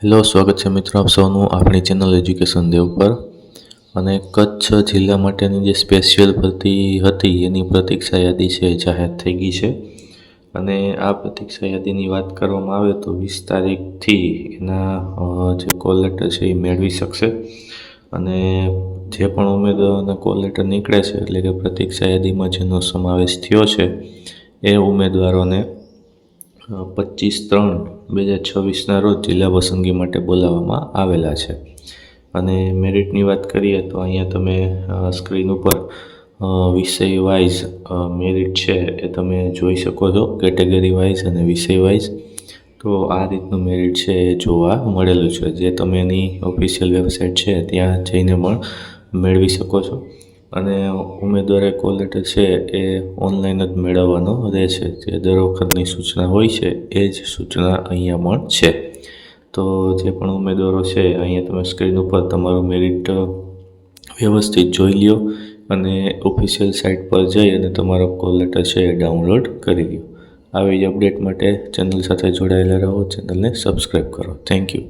Hello, સ્વાગત છે મિત્રો આપ સૌનું આપણી ચેનલ એજ્યુકેશન દેવ પર. અને કચ્છ જિલ્લા માટેની જે સ્પેશિયલ ભરતી હતી એની પ્રતીક્ષા યાદી છે એ જાહેર થઈ ગઈ છે. અને આ પ્રતીક્ષા યાદીની વાત કરવામાં આવે તો 20 તારીખથી એના જે કોલ લેટર છે એ મેળવી શકશે. અને જે પણ ઉમેદવારોના કોલ લેટર નીકળે છે એટલે કે પ્રતીક્ષા યાદીમાં જેનો સમાવેશ થયો છે એ ઉમેદવારોને 25/3/2026ના રોજ જિલ્લા પસંદગી માટે બોલાવવામાં આવેલા છે. અને મેરિટની વાત કરીએ તો અહીંયા તમે સ્ક્રીન ઉપર વિષય વાઇઝ મેરિટ છે એ તમે જોઈ શકો છો, કેટેગરી વાઇઝ અને વિષય વાઇઝ. તો આ રીતનું મેરિટ છે એ જોવા મળેલું છે, જે તમે એની ઓફિશિયલ વેબસાઇટ છે ત્યાં જઈને પણ મેળવી શકો છો. અને ઉમેદવારે કોલ લેટર છે એ ઓનલાઈન જ મેળવવાનો રહેશે. જે દર વખતની સૂચના હોય છે એ જ સૂચના અહીંયા પણ છે. તો જે પણ ઉમેદવારો છે અહીંયા તમે સ્ક્રીન ઉપર તમારું મેરિટ વ્યવસ્થિત જોઈ લ્યો અને ઓફિશિયલ સાઇટ પર જઈ અને તમારો કોલ લેટર છે એ ડાઉનલોડ કરી લ્યો. આવી જ અપડેટ માટે ચેનલ સાથે જોડાયેલા રહો, ચેનલને સબસ્ક્રાઈબ કરો. Thank you.